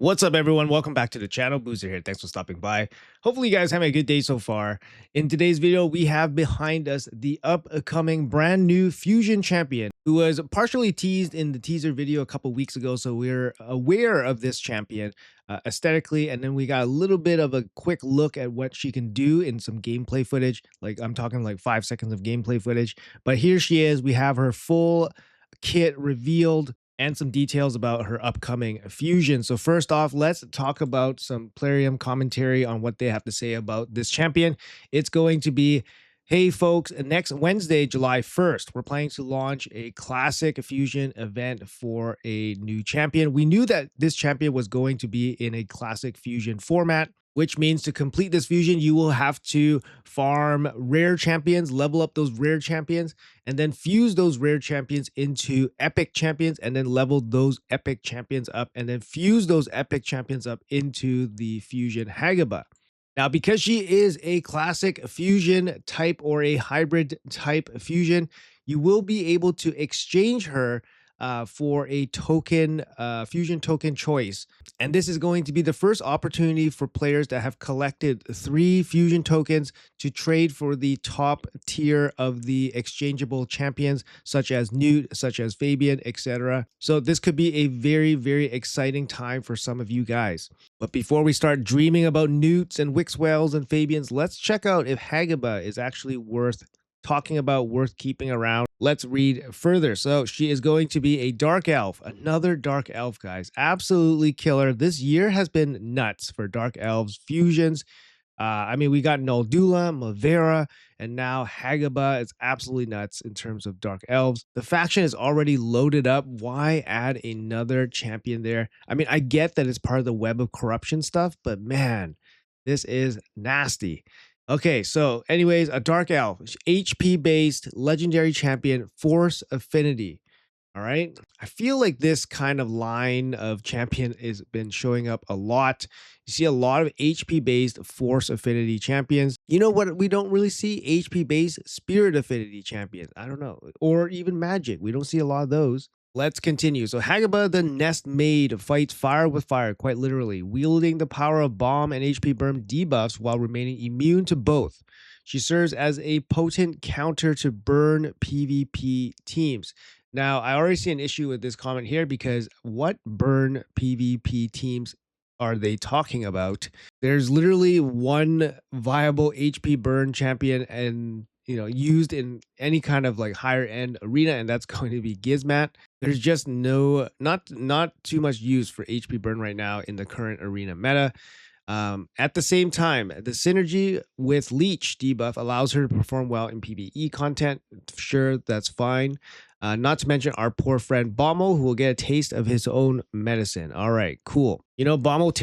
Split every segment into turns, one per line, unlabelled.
What's up, everyone? Welcome back to the channel. Boozer here. Thanks for stopping by. Hopefully, you guys having a good day so far. In today's video, we have behind us the upcoming brand new Fusion champion who was partially teased in the teaser video a couple weeks ago. So we're aware of this champion aesthetically. And then we got a little bit of a quick look at what she can do in some gameplay footage. Like I'm talking like 5 seconds of gameplay footage. But here she is. We have her full kit revealed and some details about her upcoming fusion. So first off, let's talk about some Plarium commentary on what they have to say about this champion. It's going to be, hey folks, next Wednesday, July 1st, we're planning to launch a classic fusion event for a new champion. We knew that this champion was going to be in a classic fusion format, which means to complete this fusion, you will have to farm rare champions, level up those rare champions, and then fuse those rare champions into epic champions, and then level those epic champions up, and then fuse those epic champions up into the fusion Haggibah. Now, because she is a classic fusion type or a hybrid type fusion, you will be able to exchange her for a token, fusion token choice. And this is going to be the first opportunity for players that have collected 3 fusion tokens to trade for the top tier of the exchangeable champions, such as Newt, such as Fabian, etc. So this could be a very, very exciting time for some of you guys. But before we start dreaming about Newts and Wixwells and Fabians, let's check out if Haggibah is actually worth talking about, worth keeping around. Let's read further. So she is going to be a dark elf, another dark elf, guys. Absolutely killer. This year has been nuts for dark elves fusions. I mean, we got Noldula, Mavera, and now Haggibah. It's absolutely nuts in terms of dark elves. The faction is already loaded up. Why add another champion there? I mean, I get that it's part of the web of corruption stuff, but man, this is nasty. Okay, so anyways, a dark elf, HP based legendary champion, force affinity. All right. I feel like this kind of line of champion has been showing up a lot. You see a lot of HP based force affinity champions. You know what? We don't really see HP based spirit affinity champions. I don't know. Or even magic. We don't see a lot of those. Let's continue. So Haggibah the Nestmaid fights fire with fire, quite literally, wielding the power of bomb and HP burn debuffs while remaining immune to both. She serves as a potent counter to burn PvP teams. Now, I already see an issue with this comment here because what burn PvP teams are they talking about? There's literally one viable HP burn champion and used in any kind of like higher end arena, and that's going to be Gizmat. There's just not too much use for HP burn right now in the current arena meta. At the same time, the synergy with Leech debuff allows her to perform well in PvE content. Sure, that's fine. Not to mention our poor friend Bommel, who will get a taste of his own medicine. All right, cool. You know, Bommel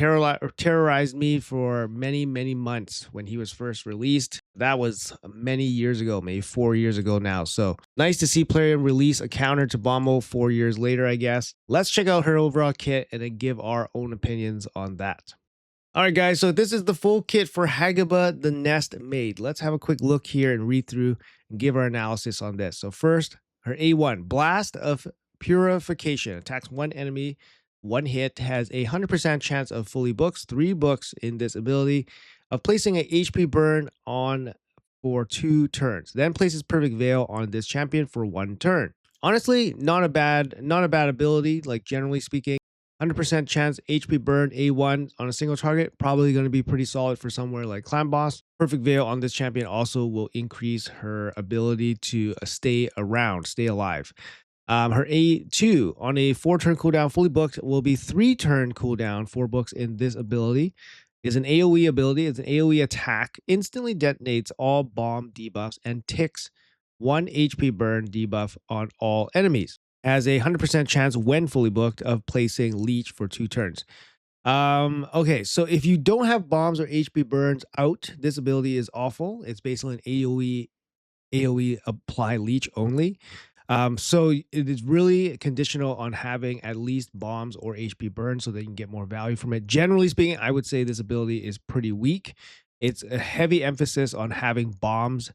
terrorized me for many, many months when he was first released. That was many years ago, maybe 4 years ago now. So nice to see Plarium release a counter to Bommel 4 years later, I guess. Let's check out her overall kit and then give our own opinions on that. All right, guys, so this is the full kit for Haggibah the Nestmaid. Let's have a quick look here and read through and give our analysis on this. So first, her A1, Blast of Purification. Attacks one enemy, one hit, has a 100% chance of fully books, 3 books in this ability, of placing a HP burn on for 2 turns. Then places Perfect Veil on this champion for 1 turn. Honestly, not a bad ability, like generally speaking. 100% chance HP burn A1 on a single target, probably going to be pretty solid for somewhere like Clan Boss. Perfect Veil on this champion also will increase her ability to stay around, stay alive. Her A2 on a 4-turn cooldown, fully booked, will be 3-turn cooldown, 4 books in this ability. Is an AoE ability. It's an AoE attack, instantly detonates all bomb debuffs, and ticks 1 HP burn debuff on all enemies. Has a 100% chance when fully booked of placing Leech for 2 turns. Okay, so if you don't have bombs or HP burns out, this ability is awful. It's basically an AoE apply Leech only. So it is really conditional on having at least bombs or HP burn so that you can get more value from it. Generally speaking, I would say this ability is pretty weak. It's a heavy emphasis on having bombs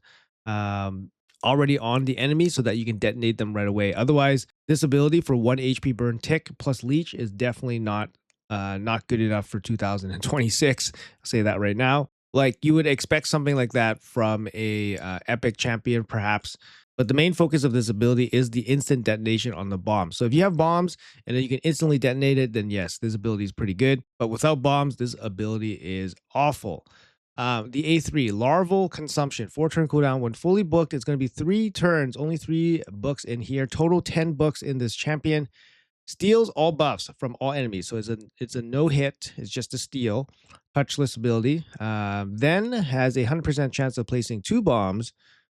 already on the enemy so that you can detonate them right away. Otherwise, this ability for 1 HP burn tick plus Leech is definitely not Not good enough for 2026. I'll say that right now. Like you would expect something like that from a epic champion, perhaps. But the main focus of this ability is the instant detonation on the bomb. So if you have bombs and then you can instantly detonate it, then yes, this ability is pretty good. But without bombs, this ability is awful. The A3 larval consumption, 4 turn cooldown. When fully booked, it's going to be 3 turns, only 3 books in here. Total 10 books in this champion. Steals all buffs from all enemies. So it's a no hit. It's just a steal. Touchless ability. Then has a 100% chance of placing 2 bombs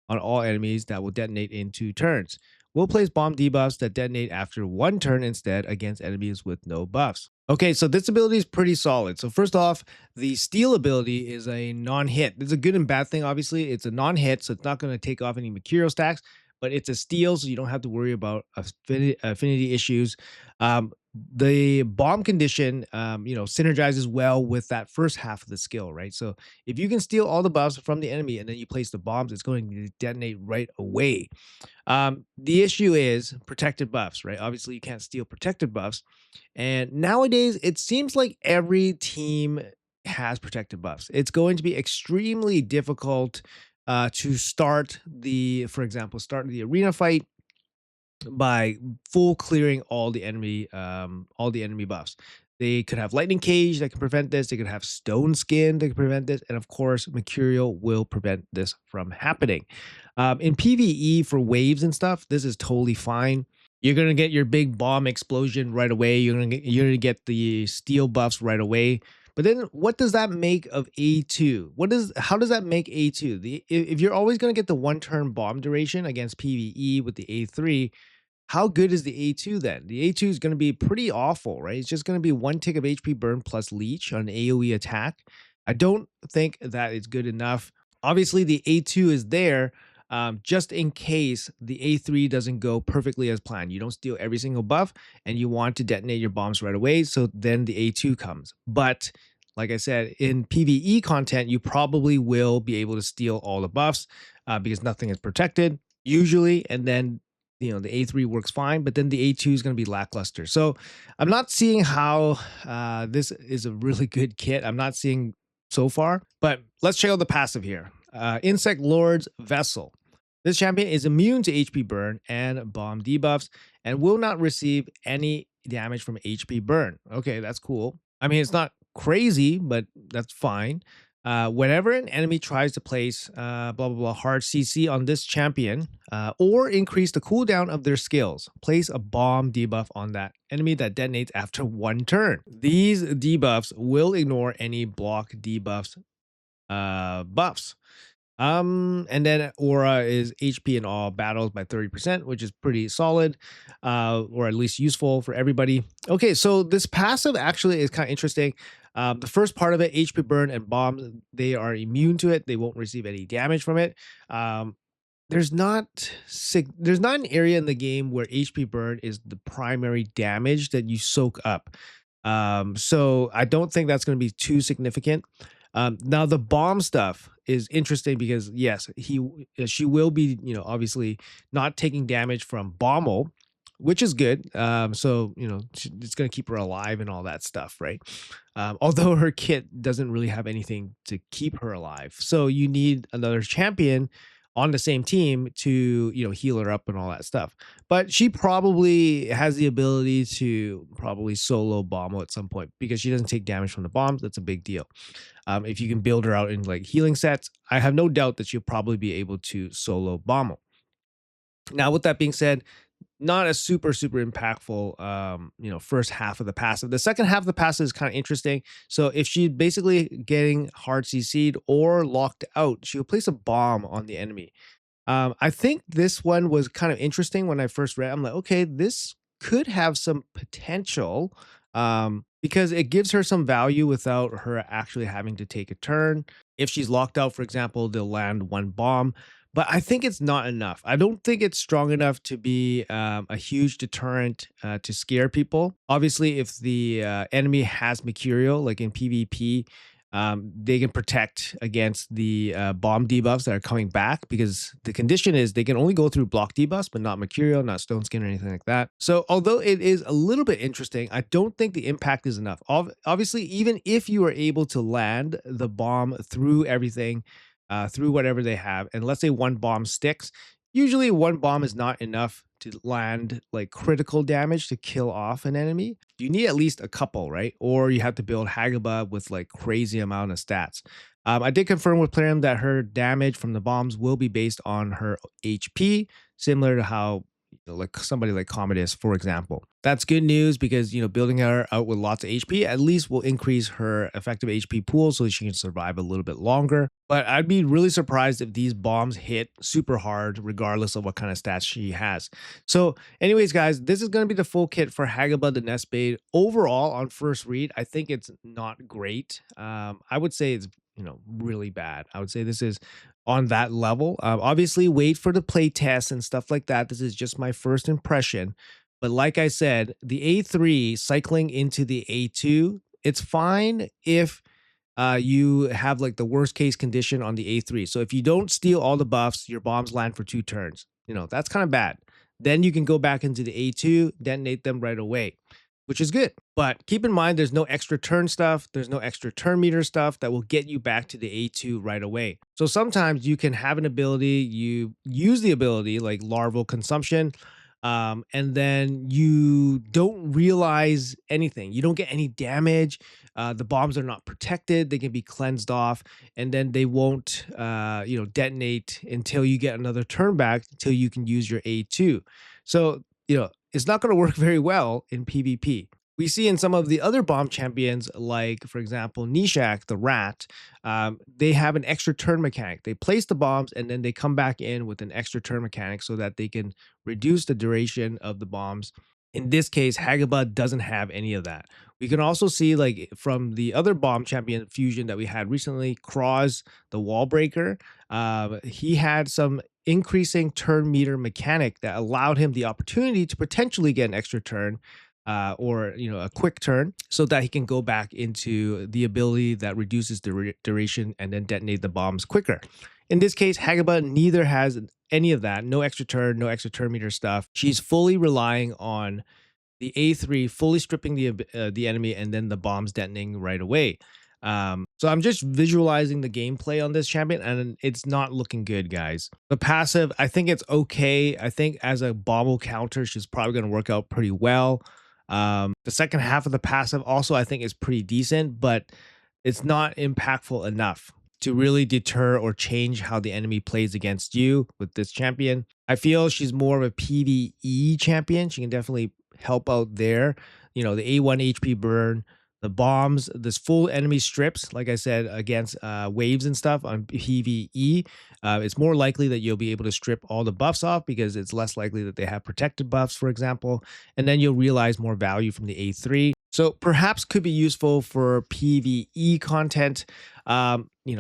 on all enemies that will detonate in 2 turns. Will place bomb debuffs that detonate after 1 turn instead against enemies with no buffs. Okay, so this ability is pretty solid. So first off, the steal ability is a non-hit. There's a good and bad thing, obviously. It's a non-hit, so it's not going to take off any material stacks, but it's a steal, so you don't have to worry about affinity issues. The bomb condition, synergizes well with that first half of the skill, right? So if you can steal all the buffs from the enemy and then you place the bombs, it's going to detonate right away. The issue is protected buffs, right? Obviously, you can't steal protected buffs. And nowadays, it seems like every team has protected buffs. It's going to be extremely difficult to for example, start the arena fight by full clearing all the enemy buffs. They could have lightning cage that can prevent this. They could have stone skin that can prevent this, and of course, mercurial will prevent this from happening. In PVE for waves and stuff, this is totally fine. You're gonna get your big bomb explosion right away. You're gonna get the steel buffs right away. But then, what does that make of A2? How does that make A2? If you're always gonna get the 1 turn bomb duration against PVE with the A3, how good is the A2 then? The A2 is going to be pretty awful, right? It's just going to be 1 tick of HP burn plus leech on an AoE attack. I don't think that is good enough. Obviously, the A2 is there just in case the A3 doesn't go perfectly as planned. You don't steal every single buff and you want to detonate your bombs right away. So then the A2 comes. But like I said, in PvE content, you probably will be able to steal all the buffs because nothing is protected usually. And then the A3 works fine, but then the A2 is going to be lackluster. So I'm not seeing how this is a really good kit. I'm not seeing so far, but let's check out the passive here. Insect Lord's Vessel. This champion is immune to HP burn and bomb debuffs and will not receive any damage from HP burn. Okay, that's cool. I mean, it's not crazy, but that's fine. Whenever an enemy tries to place blah blah blah hard CC on this champion or increase the cooldown of their skills, place a bomb debuff on that enemy that detonates after 1 turn. These debuffs will ignore any block debuffs buffs. And then aura is HP in all battles by 30%, which is pretty solid, or at least useful for everybody. Okay, so this passive actually is kind of interesting. The first part of it, HP burn and bombs, they are immune to it. They won't receive any damage from it. There's not an area in the game where HP burn is the primary damage that you soak up. So I don't think that's going to be too significant. Now the bomb stuff is interesting because yes, she will be, obviously not taking damage from Bommel, which is good. So it's gonna keep her alive and all that stuff, right? Although her kit doesn't really have anything to keep her alive, so you need another champion on the same team to heal her up and all that stuff. But she probably has the ability to probably solo Bommel at some point because she doesn't take damage from the bombs. That's a big deal. If you can build her out in like healing sets, I have no doubt that she'll probably be able to solo Bommel. Now, with that being said, not a super impactful first half of the passive. The second half of the passive is kind of interesting. So if she's basically getting hard CC'd or locked out, she'll place a bomb on the enemy. I think this one was kind of interesting when I first read. I'm like, okay, this could have some potential because it gives her some value without her actually having to take a turn. If she's locked out, for example, they'll land 1 bomb. But I think it's not enough. I don't think it's strong enough to be a huge deterrent to scare people. Obviously, if the enemy has Mercurial, like in PvP, They can protect against the bomb debuffs that are coming back, because the condition is they can only go through block debuffs, but not Mercurial, not Stone Skin, or anything like that. So although it is a little bit interesting, I don't think the impact is enough. Obviously, even if you are able to land the bomb through everything, through whatever they have, and let's say one bomb sticks, usually one bomb is not enough to land like critical damage to kill off an enemy. You need at least a couple, right? Or you have to build Haggibah with like crazy amount of stats. I did confirm with Plarium that her damage from the bombs will be based on her HP, similar to how like somebody like Commodus, for example. That's good news, because building her out with lots of HP at least will increase her effective HP pool so she can survive a little bit longer. But I'd be really surprised if these bombs hit super hard regardless of what kind of stats she has. So anyways, guys, this is going to be the full kit for Haggibah the Nestmaid. Overall, on first read, I think it's not great. I would say it's really bad. I would say this is on that level. Obviously, wait for the play tests and stuff like that. This is just my first impression. But like I said, the A3 cycling into the A2, it's fine if you have like the worst case condition on the A3. So if you don't steal all the buffs, your bombs land for 2 turns. That's kind of bad. Then you can go back into the A2, detonate them right away, which is good. But keep in mind, there's no extra turn stuff. There's no extra turn meter stuff that will get you back to the A2 right away. So sometimes you can have an ability, you use the ability like larval consumption, and then you don't realize anything. You don't get any damage. The bombs are not protected. They can be cleansed off, and then they won't, detonate until you get another turn back, until you can use your A2. So, it's not going to work very well in PvP. We see in some of the other bomb champions, like, for example, Nishak, the rat, they have an extra turn mechanic. They place the bombs and then they come back in with an extra turn mechanic so that they can reduce the duration of the bombs. In this case, Haggibah doesn't have any of that. We can also see, like, from the other bomb champion fusion that we had recently, Cross, the wall breaker, he had some increasing turn meter mechanic that allowed him the opportunity to potentially get an extra turn, or a quick turn, so that he can go back into the ability that reduces the duration and then detonate the bombs quicker. In this case, Haggibah neither has any of that. No extra turn meter stuff. She's fully relying on the A3 fully stripping the enemy and then the bombs detonating right away. So I'm just visualizing the gameplay on this champion, and it's not looking good, guys. The passive, I think it's okay. I think as a bobble counter, she's probably going to work out pretty well. The second half of the passive also, I think, is pretty decent, but it's not impactful enough to really deter or change how the enemy plays against you with this champion. I feel she's more of a PvE champion. She can definitely help out there. The A1 HP burn, the bombs, this full enemy strips, like I said, against waves and stuff on PvE. It's more likely that you'll be able to strip all the buffs off, because it's less likely that they have protected buffs, for example, and then you'll realize more value from the A3. So perhaps could be useful for PvE content.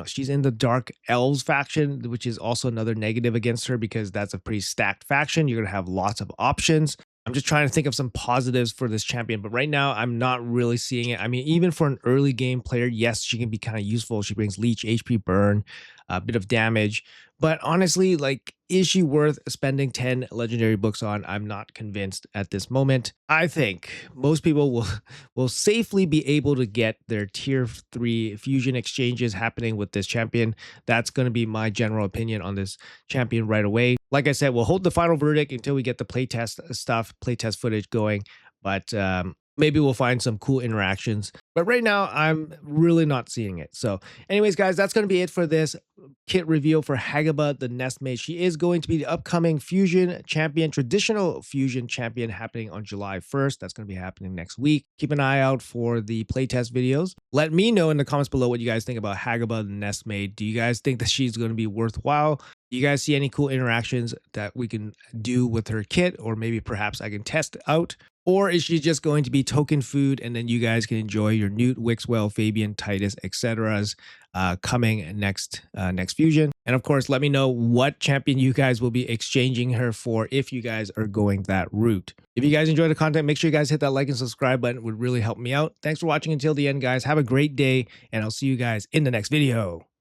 She's in the Dark Elves faction, which is also another negative against her, because that's a pretty stacked faction. You're going to have lots of options. I'm just trying to think of some positives for this champion, but right now I'm not really seeing it. I mean, even for an early game player, yes, she can be kind of useful. She brings leech, HP burn, a bit of damage, but honestly, like, is she worth spending 10 legendary books on? I'm not convinced at this moment. I think most people will safely be able to get their tier 3 fusion exchanges happening with this champion. That's going to be my general opinion on this champion right away. Like I said, we'll hold the final verdict until we get the playtest footage going, but maybe we'll find some cool interactions. But right now, I'm really not seeing it. So anyways, guys, that's going to be it for this kit reveal for Haggibah the Nestmaid. She is going to be the upcoming fusion champion, traditional fusion champion, happening on July 1st. That's going to be happening next week. Keep an eye out for the playtest videos. Let me know in the comments below what you guys think about Haggibah the Nestmaid. Do you guys think that she's going to be worthwhile? Do you guys see any cool interactions that we can do with her kit, or maybe perhaps I can test out? Or is she just going to be token food and then you guys can enjoy your Newt, Wixwell, Fabian, Titus, etc's coming next fusion? And of course, let me know what champion you guys will be exchanging her for if you guys are going that route. If you guys enjoy the content, make sure you guys hit that like and subscribe button. It would really help me out. Thanks for watching until the end, guys. Have a great day, and I'll see you guys in the next video.